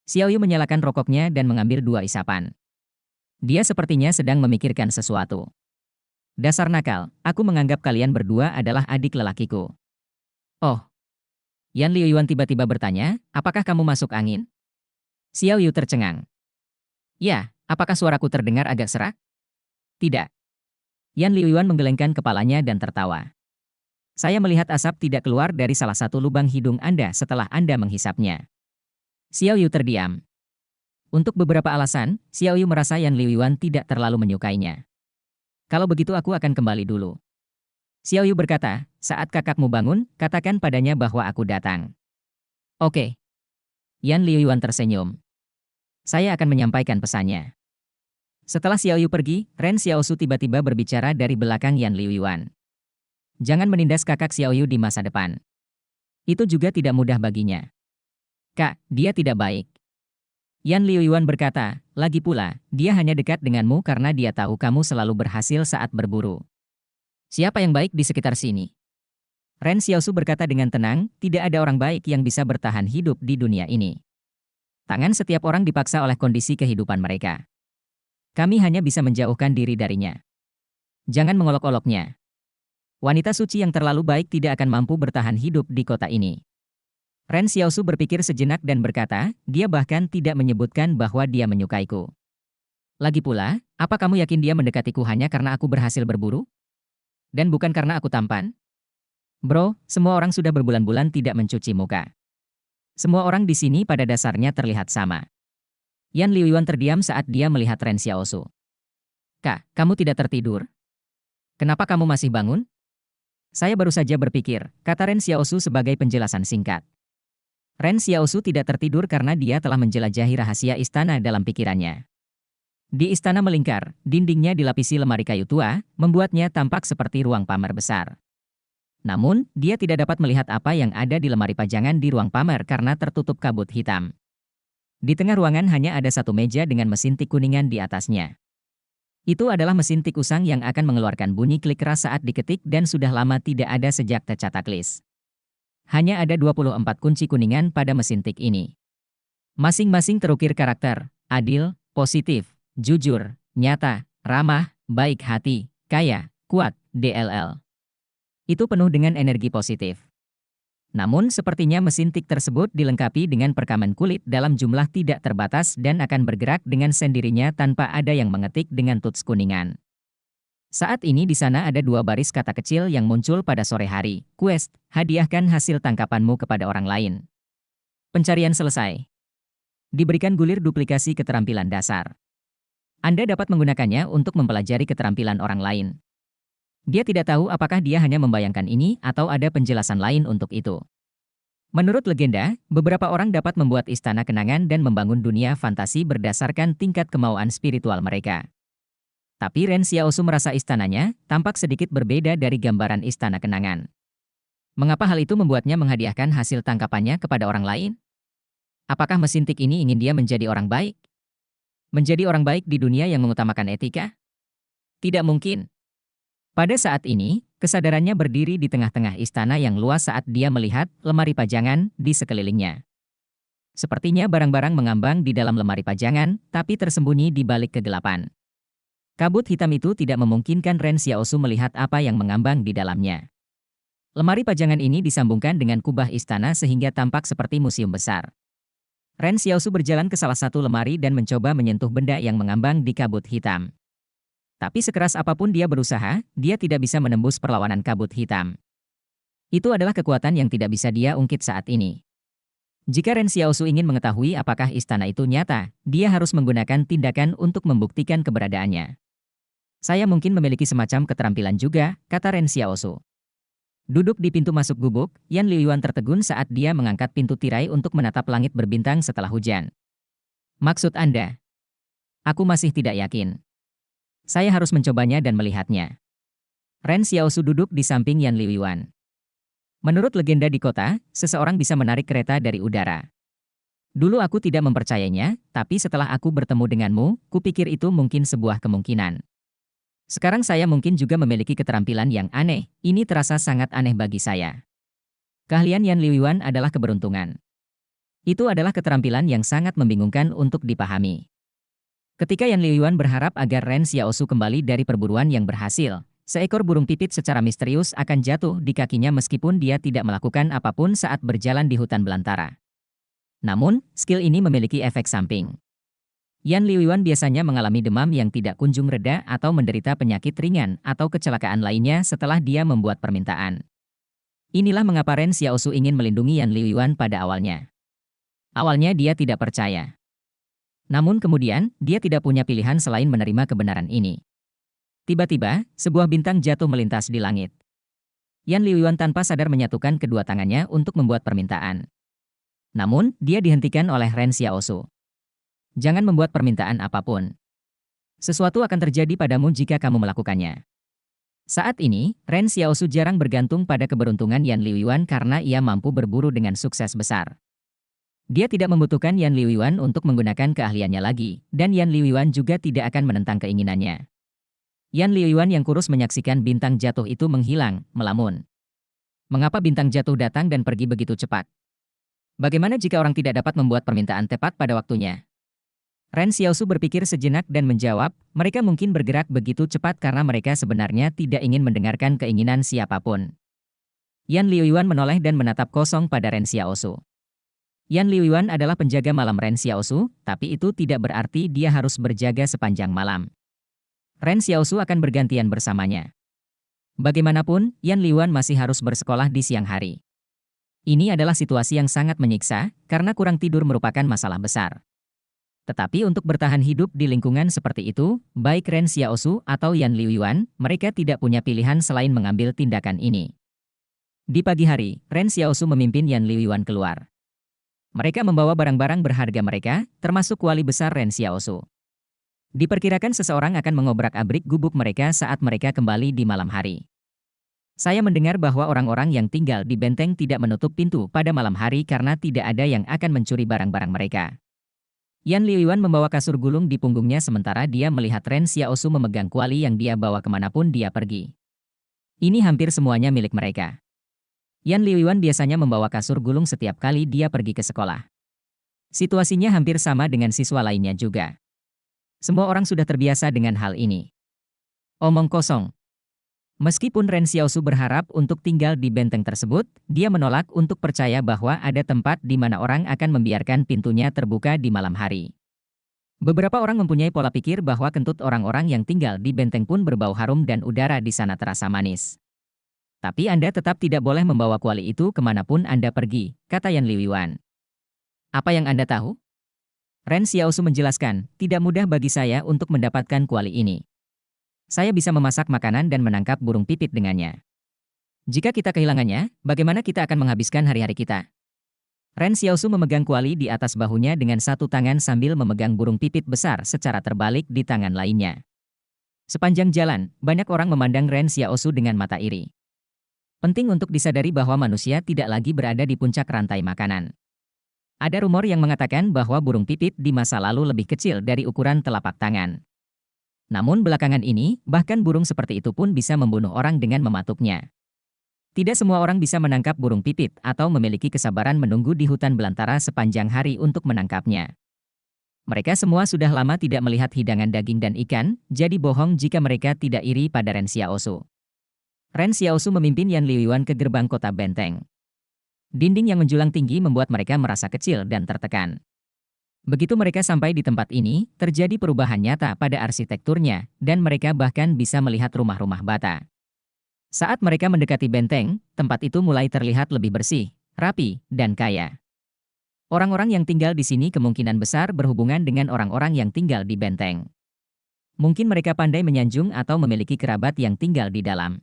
Xiaoyu menyalakan rokoknya dan mengambil 2 isapan. Dia sepertinya sedang memikirkan sesuatu. Dasar nakal, aku menganggap kalian berdua adalah adik lelakiku. Oh. Yan Liuyuan tiba-tiba bertanya, apakah kamu masuk angin? Xiaoyu tercengang. Ya, apakah suaraku terdengar agak serak? Tidak. Yan Liuyuan menggelengkan kepalanya dan tertawa. Saya melihat asap tidak keluar dari salah satu lubang hidung Anda setelah Anda menghisapnya. Xiaoyu terdiam. Untuk beberapa alasan, Xiaoyu merasa Yan Liuyuan tidak terlalu menyukainya. Kalau begitu aku akan kembali dulu. Xiaoyu berkata, saat kakakmu bangun, katakan padanya bahwa aku datang. Oke. Yan Liuyuan tersenyum. Saya akan menyampaikan pesannya. Setelah Xiaoyu pergi, Ren Xiaosu tiba-tiba berbicara dari belakang Yan Liuyuan. Jangan menindas kakak Xiaoyu di masa depan. Itu juga tidak mudah baginya. Kak, dia tidak baik. Yan Liuyuan berkata, lagi pula, dia hanya dekat denganmu karena dia tahu kamu selalu berhasil saat berburu. Siapa yang baik di sekitar sini? Ren Xiaosu berkata dengan tenang, tidak ada orang baik yang bisa bertahan hidup di dunia ini. Tangan setiap orang dipaksa oleh kondisi kehidupan mereka. Kami hanya bisa menjauhkan diri darinya. Jangan mengolok-oloknya. Wanita suci yang terlalu baik tidak akan mampu bertahan hidup di kota ini. Ren Xiaosu berpikir sejenak dan berkata, dia bahkan tidak menyebutkan bahwa dia menyukaiku. Lagi pula, apa kamu yakin dia mendekatiku hanya karena aku berhasil berburu? Dan bukan karena aku tampan? Bro, semua orang sudah berbulan-bulan tidak mencuci muka. Semua orang di sini pada dasarnya terlihat sama. Yan Liuyuan terdiam saat dia melihat Ren Xiaosu. Kak, kamu tidak tertidur? Kenapa kamu masih bangun? Saya baru saja berpikir, kata Ren Xiaosu sebagai penjelasan singkat. Ren Xiaosu tidak tertidur karena dia telah menjelajahi rahasia istana dalam pikirannya. Di istana melingkar, dindingnya dilapisi lemari kayu tua, membuatnya tampak seperti ruang pamer besar. Namun, dia tidak dapat melihat apa yang ada di lemari pajangan di ruang pamer karena tertutup kabut hitam. Di tengah ruangan hanya ada satu meja dengan mesin tik kuningan di atasnya. Itu adalah mesin tik usang yang akan mengeluarkan bunyi klik keras saat diketik dan sudah lama tidak ada sejak tercetak list. Hanya ada 24 kunci kuningan pada mesin tik ini. Masing-masing terukir karakter, adil, positif, jujur, nyata, ramah, baik hati, kaya, kuat, DLL. Itu penuh dengan energi positif. Namun sepertinya mesin tik tersebut dilengkapi dengan perekaman kulit dalam jumlah tidak terbatas dan akan bergerak dengan sendirinya tanpa ada yang mengetik dengan tuts kuningan. Saat ini di sana ada 2 baris kata kecil yang muncul pada sore hari. Quest, hadiahkan hasil tangkapanmu kepada orang lain. Pencarian selesai. Diberikan gulir duplikasi keterampilan dasar. Anda dapat menggunakannya untuk mempelajari keterampilan orang lain. Dia tidak tahu apakah dia hanya membayangkan ini atau ada penjelasan lain untuk itu. Menurut legenda, beberapa orang dapat membuat istana kenangan dan membangun dunia fantasi berdasarkan tingkat kemauan spiritual mereka. Tapi Ren Xiaosu merasa istananya tampak sedikit berbeda dari gambaran istana kenangan. Mengapa hal itu membuatnya menghadiahkan hasil tangkapannya kepada orang lain? Apakah mesin tik ini ingin dia menjadi orang baik? Menjadi orang baik di dunia yang mengutamakan etika? Tidak mungkin. Pada saat ini, kesadarannya berdiri di tengah-tengah istana yang luas saat dia melihat lemari pajangan di sekelilingnya. Sepertinya barang-barang mengambang di dalam lemari pajangan, tapi tersembunyi di balik kegelapan. Kabut hitam itu tidak memungkinkan Ren Xiaosu melihat apa yang mengambang di dalamnya. Lemari pajangan ini disambungkan dengan kubah istana sehingga tampak seperti museum besar. Ren Xiaosu berjalan ke salah satu lemari dan mencoba menyentuh benda yang mengambang di kabut hitam. Tapi sekeras apapun dia berusaha, dia tidak bisa menembus perlawanan kabut hitam. Itu adalah kekuatan yang tidak bisa dia ungkit saat ini. Jika Ren Xiaosu ingin mengetahui apakah istana itu nyata, dia harus menggunakan tindakan untuk membuktikan keberadaannya. Saya mungkin memiliki semacam keterampilan juga, kata Ren Xiaosu. Duduk di pintu masuk gubuk, Yan Liuyuan tertegun saat dia mengangkat pintu tirai untuk menatap langit berbintang setelah hujan. Maksud Anda? Aku masih tidak yakin. Saya harus mencobanya dan melihatnya. Ren Xiaosu duduk di samping Yan Liuyuan. Menurut legenda di kota, seseorang bisa menarik kereta dari udara. Dulu aku tidak mempercayainya, tapi setelah aku bertemu denganmu, kupikir itu mungkin sebuah kemungkinan. Sekarang saya mungkin juga memiliki keterampilan yang aneh, ini terasa sangat aneh bagi saya. Keahlian Yan Liuyuan adalah keberuntungan. Itu adalah keterampilan yang sangat membingungkan untuk dipahami. Ketika Yan Liuyuan berharap agar Ren Xiaosu kembali dari perburuan yang berhasil, seekor burung pipit secara misterius akan jatuh di kakinya meskipun dia tidak melakukan apapun saat berjalan di hutan belantara. Namun, skill ini memiliki efek samping. Yan Liuyuan biasanya mengalami demam yang tidak kunjung reda atau menderita penyakit ringan atau kecelakaan lainnya setelah dia membuat permintaan. Inilah mengapa Ren Xiaosu ingin melindungi Yan Liuyuan pada awalnya. Awalnya dia tidak percaya. Namun kemudian, dia tidak punya pilihan selain menerima kebenaran ini. Tiba-tiba, sebuah bintang jatuh melintas di langit. Yan Liuyuan tanpa sadar menyatukan kedua tangannya untuk membuat permintaan. Namun, dia dihentikan oleh Ren Xiaosu. Jangan membuat permintaan apapun. Sesuatu akan terjadi padamu jika kamu melakukannya. Saat ini, Ren Xiaosu jarang bergantung pada keberuntungan Yan Liuyuan karena ia mampu berburu dengan sukses besar. Dia tidak membutuhkan Yan Liuyuan untuk menggunakan keahliannya lagi, dan Yan Liuyuan juga tidak akan menentang keinginannya. Yan Liuyuan yang kurus menyaksikan bintang jatuh itu menghilang, melamun. Mengapa bintang jatuh datang dan pergi begitu cepat? Bagaimana jika orang tidak dapat membuat permintaan tepat pada waktunya? Ren Xiaosu berpikir sejenak dan menjawab, mereka mungkin bergerak begitu cepat karena mereka sebenarnya tidak ingin mendengarkan keinginan siapapun. Yan Liuyuan menoleh dan menatap kosong pada Ren Xiaosu. Yan Liuyuan adalah penjaga malam Ren Xiaosu, tapi itu tidak berarti dia harus berjaga sepanjang malam. Ren Xiaosu akan bergantian bersamanya. Bagaimanapun, Yan Liuyuan masih harus bersekolah di siang hari. Ini adalah situasi yang sangat menyiksa, karena kurang tidur merupakan masalah besar. Tetapi untuk bertahan hidup di lingkungan seperti itu, baik Ren Xiaosu atau Yan Liuyuan, mereka tidak punya pilihan selain mengambil tindakan ini. Di pagi hari, Ren Xiaosu memimpin Yan Liuyuan keluar. Mereka membawa barang-barang berharga mereka, termasuk kuali besar Ren Xiaosu. Diperkirakan seseorang akan mengobrak-abrik gubuk mereka saat mereka kembali di malam hari. Saya mendengar bahwa orang-orang yang tinggal di benteng tidak menutup pintu pada malam hari karena tidak ada yang akan mencuri barang-barang mereka. Yan Liuan membawa kasur gulung di punggungnya sementara dia melihat Ren Xiaosu memegang kuali yang dia bawa kemanapun dia pergi. Ini hampir semuanya milik mereka. Yan Liuan biasanya membawa kasur gulung setiap kali dia pergi ke sekolah. Situasinya hampir sama dengan siswa lainnya juga. Semua orang sudah terbiasa dengan hal ini. Omong kosong. Meskipun Ren Xiaosu berharap untuk tinggal di benteng tersebut, dia menolak untuk percaya bahwa ada tempat di mana orang akan membiarkan pintunya terbuka di malam hari. Beberapa orang mempunyai pola pikir bahwa kentut orang-orang yang tinggal di benteng pun berbau harum dan udara di sana terasa manis. Tapi Anda tetap tidak boleh membawa kuali itu kemanapun Anda pergi, kata Yan Liuan. Apa yang Anda tahu? Ren Xiaosu menjelaskan, tidak mudah bagi saya untuk mendapatkan kuali ini. Saya bisa memasak makanan dan menangkap burung pipit dengannya. Jika kita kehilangannya, bagaimana kita akan menghabiskan hari-hari kita? Ren Xiaosu memegang kuali di atas bahunya dengan satu tangan sambil memegang burung pipit besar secara terbalik di tangan lainnya. Sepanjang jalan, banyak orang memandang Ren Xiaosu dengan mata iri. Penting untuk disadari bahwa manusia tidak lagi berada di puncak rantai makanan. Ada rumor yang mengatakan bahwa burung pipit di masa lalu lebih kecil dari ukuran telapak tangan. Namun belakangan ini, bahkan burung seperti itu pun bisa membunuh orang dengan mematuknya. Tidak semua orang bisa menangkap burung pipit atau memiliki kesabaran menunggu di hutan belantara sepanjang hari untuk menangkapnya. Mereka semua sudah lama tidak melihat hidangan daging dan ikan, jadi bohong jika mereka tidak iri pada Ren Xiaosu. Ren Xiaosu memimpin Yan Liuan ke gerbang kota benteng. Dinding yang menjulang tinggi membuat mereka merasa kecil dan tertekan. Begitu mereka sampai di tempat ini, terjadi perubahan nyata pada arsitekturnya, dan mereka bahkan bisa melihat rumah-rumah bata. Saat mereka mendekati benteng, tempat itu mulai terlihat lebih bersih, rapi, dan kaya. Orang-orang yang tinggal di sini kemungkinan besar berhubungan dengan orang-orang yang tinggal di benteng. Mungkin mereka pandai menyanjung atau memiliki kerabat yang tinggal di dalam.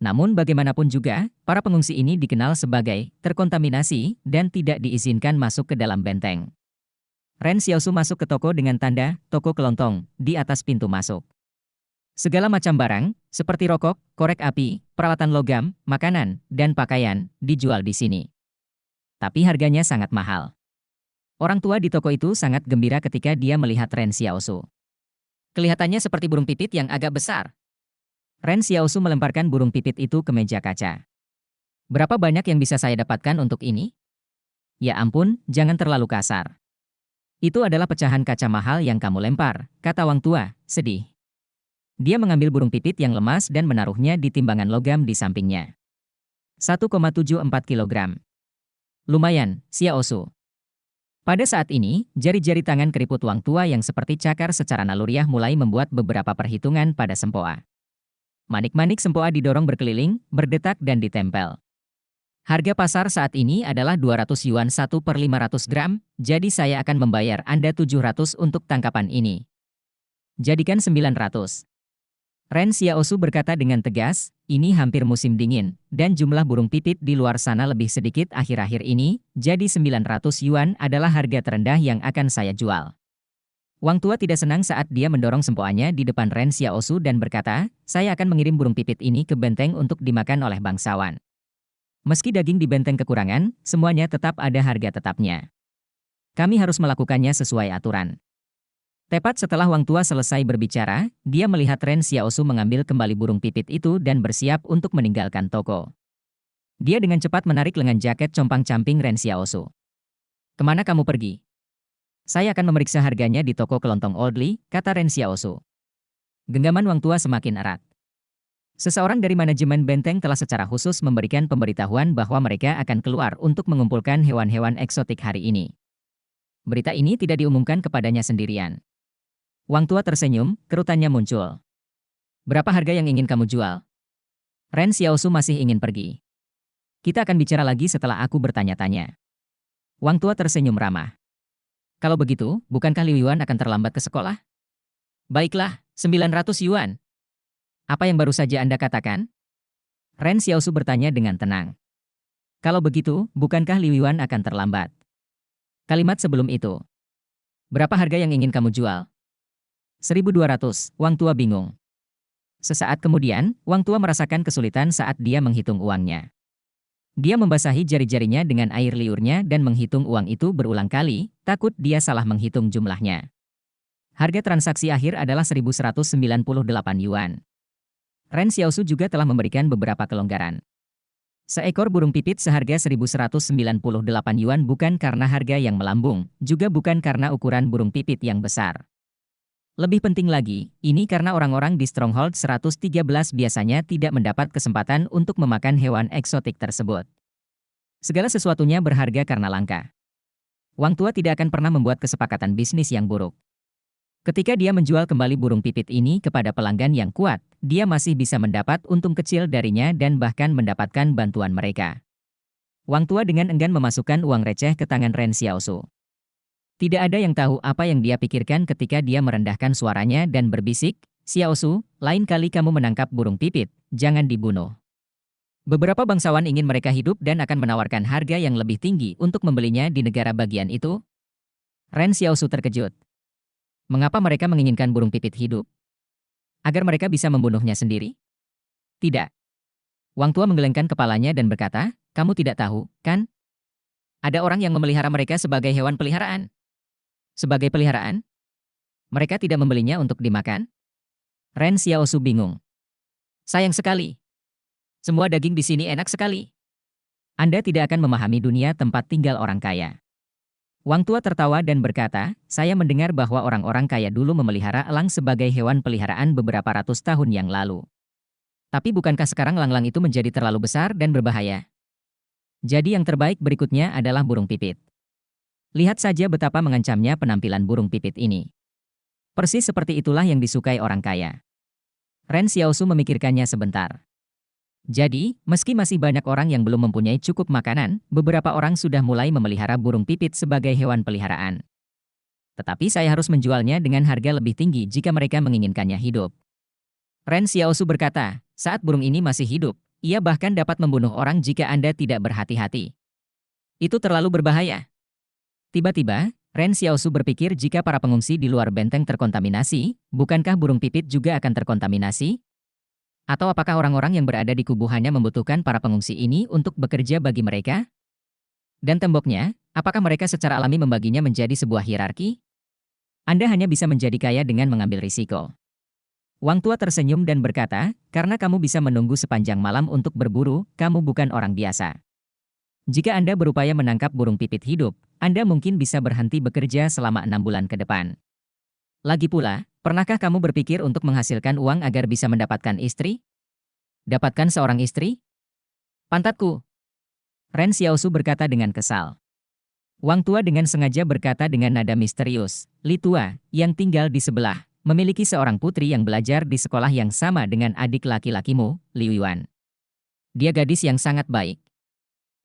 Namun bagaimanapun juga, para pengungsi ini dikenal sebagai terkontaminasi dan tidak diizinkan masuk ke dalam benteng. Ren Xiaosu masuk ke toko dengan tanda "Toko Kelontong" di atas pintu masuk. Segala macam barang, seperti rokok, korek api, peralatan logam, makanan, dan pakaian, dijual di sini. Tapi harganya sangat mahal. Orang tua di toko itu sangat gembira ketika dia melihat Ren Xiaosu. Kelihatannya seperti burung pipit yang agak besar. Ren Xiaosu melemparkan burung pipit itu ke meja kaca. Berapa banyak yang bisa saya dapatkan untuk ini? Ya ampun, jangan terlalu kasar. Itu adalah pecahan kaca mahal yang kamu lempar, kata Wang Tua, sedih. Dia mengambil burung pipit yang lemas dan menaruhnya di timbangan logam di sampingnya. 1,74 kilogram. Lumayan, Xiaosu. Pada saat ini, jari-jari tangan keriput Wang Tua yang seperti cakar secara naluriah mulai membuat beberapa perhitungan pada sempoa. Manik-manik sempoa didorong berkeliling, berdetak dan ditempel. Harga pasar saat ini adalah 200 yuan 1/500 gram, jadi saya akan membayar Anda 700 untuk tangkapan ini. Jadikan 900. Ren Xiaosu berkata dengan tegas, ini hampir musim dingin, dan jumlah burung pipit di luar sana lebih sedikit akhir-akhir ini, jadi 900 yuan adalah harga terendah yang akan saya jual. Wang Tua tidak senang saat dia mendorong sempoanya di depan Ren Xiaosu dan berkata, saya akan mengirim burung pipit ini ke benteng untuk dimakan oleh bangsawan. Meski daging di benteng kekurangan, semuanya tetap ada harga tetapnya. Kami harus melakukannya sesuai aturan. Tepat setelah Wang Tua selesai berbicara, dia melihat Ren Xiaosu mengambil kembali burung pipit itu dan bersiap untuk meninggalkan toko. Dia dengan cepat menarik lengan jaket compang-camping Ren Xiaosu. Kemana kamu pergi? Saya akan memeriksa harganya di toko kelontong Oldli, kata Ren Xiaosu. Genggaman Wang Tua semakin erat. Seseorang dari manajemen benteng telah secara khusus memberikan pemberitahuan bahwa mereka akan keluar untuk mengumpulkan hewan-hewan eksotik hari ini. Berita ini tidak diumumkan kepadanya sendirian. Wang Tua tersenyum, kerutannya muncul. Berapa harga yang ingin kamu jual? Ren Xiaosu masih ingin pergi. Kita akan bicara lagi setelah aku bertanya-tanya. Wang Tua tersenyum ramah. Kalau begitu, bukankah Liu Yuan akan terlambat ke sekolah? Baiklah, 900 yuan. Apa yang baru saja Anda katakan? Ren Xiaosu bertanya dengan tenang. Kalau begitu, bukankah Liu Yuan akan terlambat? Kalimat sebelum itu. Berapa harga yang ingin kamu jual? 1.200, Wang Tua bingung. Sesaat kemudian, Wang Tua merasakan kesulitan saat dia menghitung uangnya. Dia membasahi jari-jarinya dengan air liurnya dan menghitung uang itu berulang kali, takut dia salah menghitung jumlahnya. Harga transaksi akhir adalah 1.198 yuan. Ren Xiaosu juga telah memberikan beberapa kelonggaran. Seekor burung pipit seharga 1.198 yuan bukan karena harga yang melambung, juga bukan karena ukuran burung pipit yang besar. Lebih penting lagi, ini karena orang-orang di Stronghold 113 biasanya tidak mendapat kesempatan untuk memakan hewan eksotik tersebut. Segala sesuatunya berharga karena langka. Wang Tua tidak akan pernah membuat kesepakatan bisnis yang buruk. Ketika dia menjual kembali burung pipit ini kepada pelanggan yang kuat, dia masih bisa mendapat untung kecil darinya dan bahkan mendapatkan bantuan mereka. Wang Tua dengan enggan memasukkan uang receh ke tangan Ren Xiaosu. Tidak ada yang tahu apa yang dia pikirkan ketika dia merendahkan suaranya dan berbisik, "Xiaosu, lain kali kamu menangkap burung pipit, jangan dibunuh." Beberapa bangsawan ingin mereka hidup dan akan menawarkan harga yang lebih tinggi untuk membelinya di negara bagian itu. Ren Xiaosu terkejut. Mengapa mereka menginginkan burung pipit hidup? Agar mereka bisa membunuhnya sendiri? Tidak. Wang Tua menggelengkan kepalanya dan berkata, "Kamu tidak tahu, kan? Ada orang yang memelihara mereka sebagai hewan peliharaan." Sebagai peliharaan? Mereka tidak membelinya untuk dimakan? Ren Xiaosu bingung. Sayang sekali. Semua daging di sini enak sekali. Anda tidak akan memahami dunia tempat tinggal orang kaya. Wang Tua tertawa dan berkata, "Saya mendengar bahwa orang-orang kaya dulu memelihara elang sebagai hewan peliharaan beberapa ratus tahun yang lalu. Tapi bukankah sekarang elang-elang itu menjadi terlalu besar dan berbahaya? Jadi yang terbaik berikutnya adalah burung pipit." Lihat saja betapa mengancamnya penampilan burung pipit ini. Persis seperti itulah yang disukai orang kaya. Ren Xiaosu memikirkannya sebentar. Jadi, meski masih banyak orang yang belum mempunyai cukup makanan, beberapa orang sudah mulai memelihara burung pipit sebagai hewan peliharaan. Tetapi saya harus menjualnya dengan harga lebih tinggi jika mereka menginginkannya hidup. Ren Xiaosu berkata, "Saat burung ini masih hidup, ia bahkan dapat membunuh orang jika Anda tidak berhati-hati. Itu terlalu berbahaya." Tiba-tiba, Ren Xiaosu berpikir jika para pengungsi di luar benteng terkontaminasi, bukankah burung pipit juga akan terkontaminasi? Atau apakah orang-orang yang berada di kubu hanya membutuhkan para pengungsi ini untuk bekerja bagi mereka? Dan temboknya, apakah mereka secara alami membaginya menjadi sebuah hierarki? Anda hanya bisa menjadi kaya dengan mengambil risiko. Wang Tua tersenyum dan berkata, "Karena kamu bisa menunggu sepanjang malam untuk berburu, kamu bukan orang biasa. Jika Anda berupaya menangkap burung pipit hidup, Anda mungkin bisa berhenti bekerja selama 6 bulan ke depan. Lagi pula, pernahkah kamu berpikir untuk menghasilkan uang agar bisa mendapatkan istri? Dapatkan seorang istri? Pantatku." Ren Xiaosu berkata dengan kesal. Wang Tua dengan sengaja berkata dengan nada misterius, "Li Tua, yang tinggal di sebelah, memiliki seorang putri yang belajar di sekolah yang sama dengan adik laki-lakimu, Liu Yuan. Dia gadis yang sangat baik.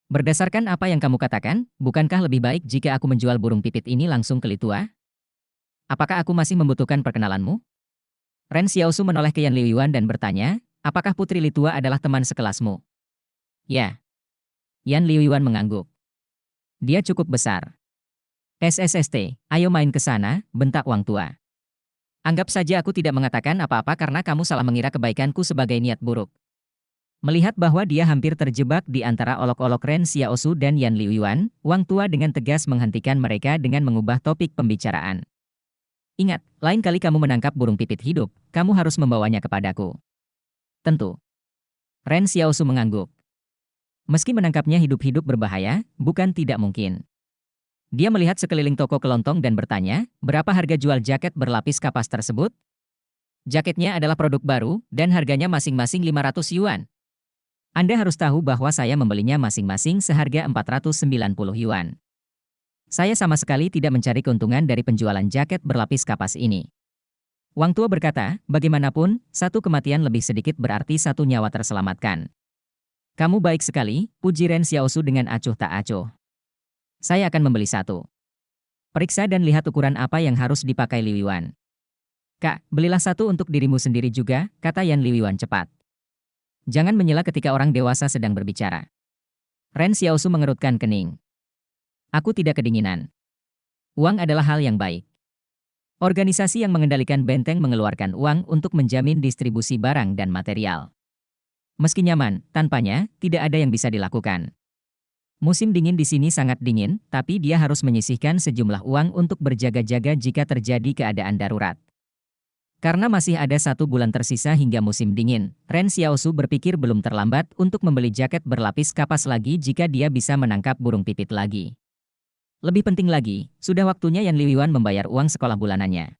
Berdasarkan apa yang kamu katakan, bukankah lebih baik jika aku menjual burung pipit ini langsung ke Li Tua? Apakah aku masih membutuhkan perkenalanmu?" Ren Xiaosu menoleh ke Yan Liuan dan bertanya, "Apakah Putri Li Tua adalah teman sekelasmu?" "Ya." Yan Liuan mengangguk. "Dia cukup besar." "SSST, ayo main ke sana," bentak Wang Tua. "Anggap saja aku tidak mengatakan apa-apa karena kamu salah mengira kebaikanku sebagai niat buruk." Melihat bahwa dia hampir terjebak di antara olok-olok Ren Xiaosu dan Yan Liuan, Wang Tua dengan tegas menghentikan mereka dengan mengubah topik pembicaraan. "Ingat, lain kali kamu menangkap burung pipit hidup, kamu harus membawanya kepadaku." "Tentu." Ren Xiaosu mengangguk. Meski menangkapnya hidup-hidup berbahaya, bukan tidak mungkin. Dia melihat sekeliling toko kelontong dan bertanya, "Berapa harga jual jaket berlapis kapas tersebut?" "Jaketnya adalah produk baru, dan harganya masing-masing 500 yuan. Anda harus tahu bahwa saya membelinya masing-masing seharga 490 yuan. Saya sama sekali tidak mencari keuntungan dari penjualan jaket berlapis kapas ini." Wang Tua berkata, "Bagaimanapun, satu kematian lebih sedikit berarti satu nyawa terselamatkan." "Kamu baik sekali," puji Ren Xiaosu dengan acuh tak acuh. "Saya akan membeli satu. Periksa dan lihat ukuran apa yang harus dipakai Liu Yuan." "Kak, belilah satu untuk dirimu sendiri juga," kata Yan Liu Yuan cepat. "Jangan menyela ketika orang dewasa sedang berbicara." Ren Xiaosu mengerutkan kening. "Aku tidak kedinginan. Uang adalah hal yang baik. Organisasi yang mengendalikan benteng mengeluarkan uang untuk menjamin distribusi barang dan material. Meski nyaman, tanpanya, tidak ada yang bisa dilakukan. Musim dingin di sini sangat dingin, tapi dia harus menyisihkan sejumlah uang untuk berjaga-jaga jika terjadi keadaan darurat. Karena masih ada 1 bulan tersisa hingga musim dingin, Ren Xiaosu berpikir belum terlambat untuk membeli jaket berlapis kapas lagi jika dia bisa menangkap burung pipit lagi. Lebih penting lagi, sudah waktunya Yan Liuan membayar uang sekolah bulanannya.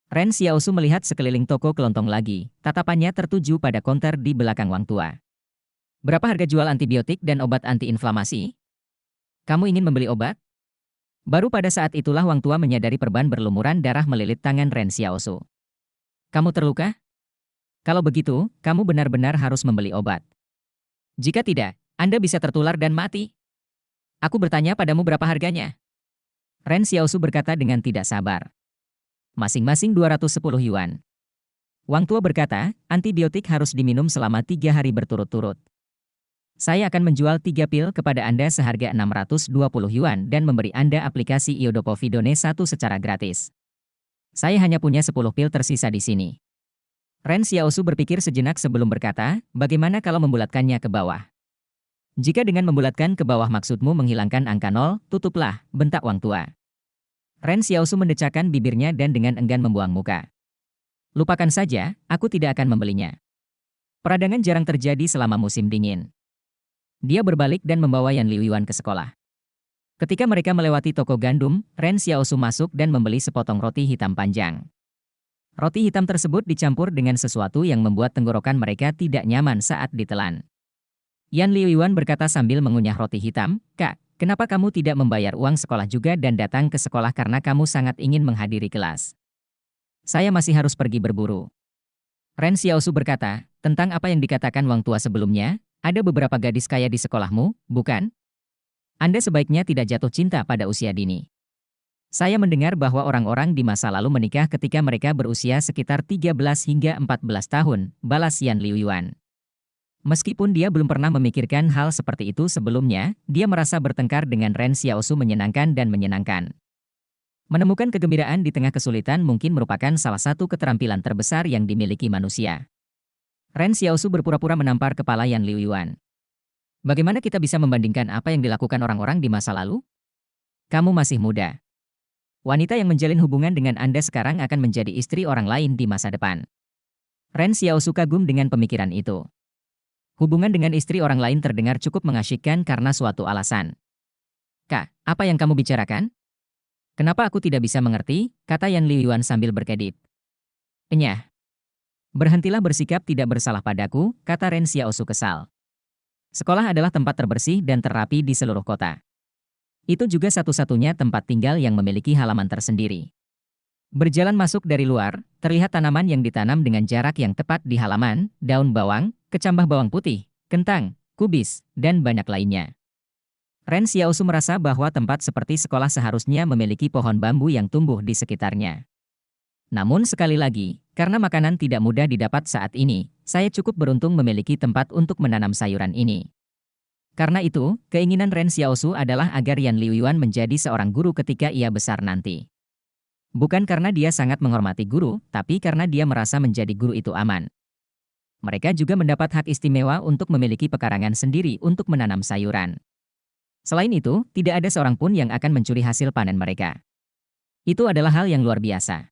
Ren Xiaosu melihat sekeliling toko kelontong lagi, tatapannya tertuju pada konter di belakang Wang Tua. Berapa harga jual antibiotik dan obat antiinflamasi? Kamu ingin membeli obat? Baru pada saat itulah Wang Tua menyadari perban berlumuran darah melilit tangan Ren Xiaosu. Kamu terluka? Kalau begitu, kamu benar-benar harus membeli obat. Jika tidak, Anda bisa tertular dan mati. Aku bertanya padamu berapa harganya? Ren Xiaosu berkata dengan tidak sabar. Masing-masing 210 yuan. Wang Tua berkata, antibiotik harus diminum selama 3 hari berturut-turut. Saya akan menjual 3 pil kepada Anda seharga 620 yuan dan memberi Anda aplikasi Iodopovidone 1 secara gratis. Saya hanya punya 10 pil tersisa di sini. Ren Xiaosu berpikir sejenak sebelum berkata, bagaimana kalau membulatkannya ke bawah? Jika dengan membulatkan ke bawah maksudmu menghilangkan angka 0, tutuplah, bentak Wang Tua. Ren Xiaosu mendecakkan bibirnya dan dengan enggan membuang muka. Lupakan saja, aku tidak akan membelinya. Peradangan jarang terjadi selama musim dingin. Dia berbalik dan membawa Yan Liuan ke sekolah. Ketika mereka melewati toko gandum, Ren Xiaosu masuk dan membeli sepotong roti hitam panjang. Roti hitam tersebut dicampur dengan sesuatu yang membuat tenggorokan mereka tidak nyaman saat ditelan. Yan Liuan berkata sambil mengunyah roti hitam, "Kak, kenapa kamu tidak membayar uang sekolah juga dan datang ke sekolah karena kamu sangat ingin menghadiri kelas?" "Saya masih harus pergi berburu." Ren Xiaosu berkata, "Tentang apa yang dikatakan Wang Tua sebelumnya, ada beberapa gadis kaya di sekolahmu, bukan? Anda sebaiknya tidak jatuh cinta pada usia dini. Saya mendengar bahwa orang-orang di masa lalu menikah ketika mereka berusia sekitar 13 hingga 14 tahun, balas Yan Liuan. Meskipun dia belum pernah memikirkan hal seperti itu sebelumnya, dia merasa bertengkar dengan Ren Xiaosu menyenangkan dan menyenangkan. Menemukan kegembiraan di tengah kesulitan mungkin merupakan salah satu keterampilan terbesar yang dimiliki manusia. Ren Xiaosu berpura-pura menampar kepala Yan Liuan. Bagaimana kita bisa membandingkan apa yang dilakukan orang-orang di masa lalu? Kamu masih muda. Wanita yang menjalin hubungan dengan Anda sekarang akan menjadi istri orang lain di masa depan. Ren Xiaosu kagum dengan pemikiran itu. Hubungan dengan istri orang lain terdengar cukup mengasyikkan karena suatu alasan. Kak, apa yang kamu bicarakan? Kenapa aku tidak bisa mengerti? Kata Yan Liuan sambil berkedip. Enyah. Berhentilah bersikap tidak bersalah padaku, kata Ren Xiaosu kesal. Sekolah adalah tempat terbersih dan terapi di seluruh kota. Itu juga satu-satunya tempat tinggal yang memiliki halaman tersendiri. Berjalan masuk dari luar, terlihat tanaman yang ditanam dengan jarak yang tepat di halaman, daun bawang, kecambah bawang putih, kentang, kubis, dan banyak lainnya. Ren Xiaosu merasa bahwa tempat seperti sekolah seharusnya memiliki pohon bambu yang tumbuh di sekitarnya. Namun sekali lagi, karena makanan tidak mudah didapat saat ini, saya cukup beruntung memiliki tempat untuk menanam sayuran ini. Karena itu, keinginan Ren Xiaosu adalah agar Yan Liuan menjadi seorang guru ketika ia besar nanti. Bukan karena dia sangat menghormati guru, tapi karena dia merasa menjadi guru itu aman. Mereka juga mendapat hak istimewa untuk memiliki pekarangan sendiri untuk menanam sayuran. Selain itu, tidak ada seorang pun yang akan mencuri hasil panen mereka. Itu adalah hal yang luar biasa.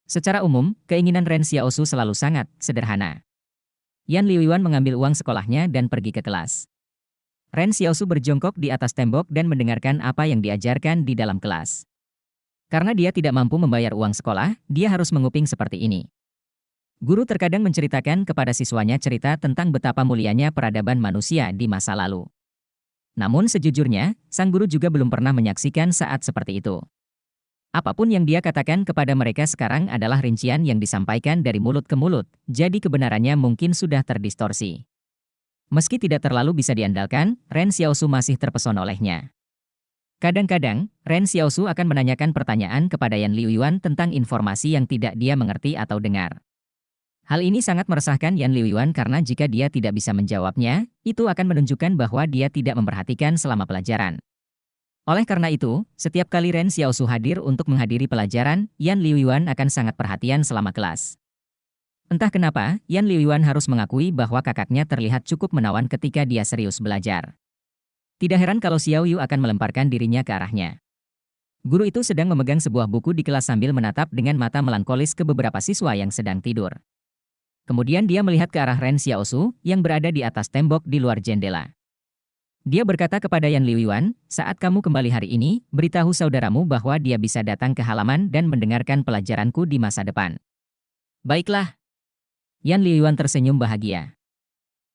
Secara umum, keinginan Ren Xiaosu selalu sangat sederhana. Yan Liuan mengambil uang sekolahnya dan pergi ke kelas. Ren Xiaosu berjongkok di atas tembok dan mendengarkan apa yang diajarkan di dalam kelas. Karena dia tidak mampu membayar uang sekolah, dia harus menguping seperti ini. Guru terkadang menceritakan kepada siswanya cerita tentang betapa mulianya peradaban manusia di masa lalu. Namun sejujurnya, sang guru juga belum pernah menyaksikan saat seperti itu. Apapun yang dia katakan kepada mereka sekarang adalah rincian yang disampaikan dari mulut ke mulut, jadi kebenarannya mungkin sudah terdistorsi. Meski tidak terlalu bisa diandalkan, Ren Xiaosu masih terpesona olehnya. Kadang-kadang, Ren Xiaosu akan menanyakan pertanyaan kepada Yan Liuan tentang informasi yang tidak dia mengerti atau dengar. Hal ini sangat meresahkan Yan Liuan karena jika dia tidak bisa menjawabnya, itu akan menunjukkan bahwa dia tidak memperhatikan selama pelajaran. Oleh karena itu, setiap kali Ren Xiaosu hadir untuk menghadiri pelajaran, Yan Liuyuan akan sangat perhatian selama kelas. Entah kenapa, Yan Liuyuan harus mengakui bahwa kakaknya terlihat cukup menawan ketika dia serius belajar. Tidak heran kalau Xiao Yu akan melemparkan dirinya ke arahnya. Guru itu sedang memegang sebuah buku di kelas sambil menatap dengan mata melankolis ke beberapa siswa yang sedang tidur. Kemudian dia melihat ke arah Ren Xiaosu yang berada di atas tembok di luar jendela. Dia berkata kepada Yan Liuyuan, saat kamu kembali hari ini, beritahu saudaramu bahwa dia bisa datang ke halaman dan mendengarkan pelajaranku di masa depan. Baiklah. Yan Liuyuan tersenyum bahagia.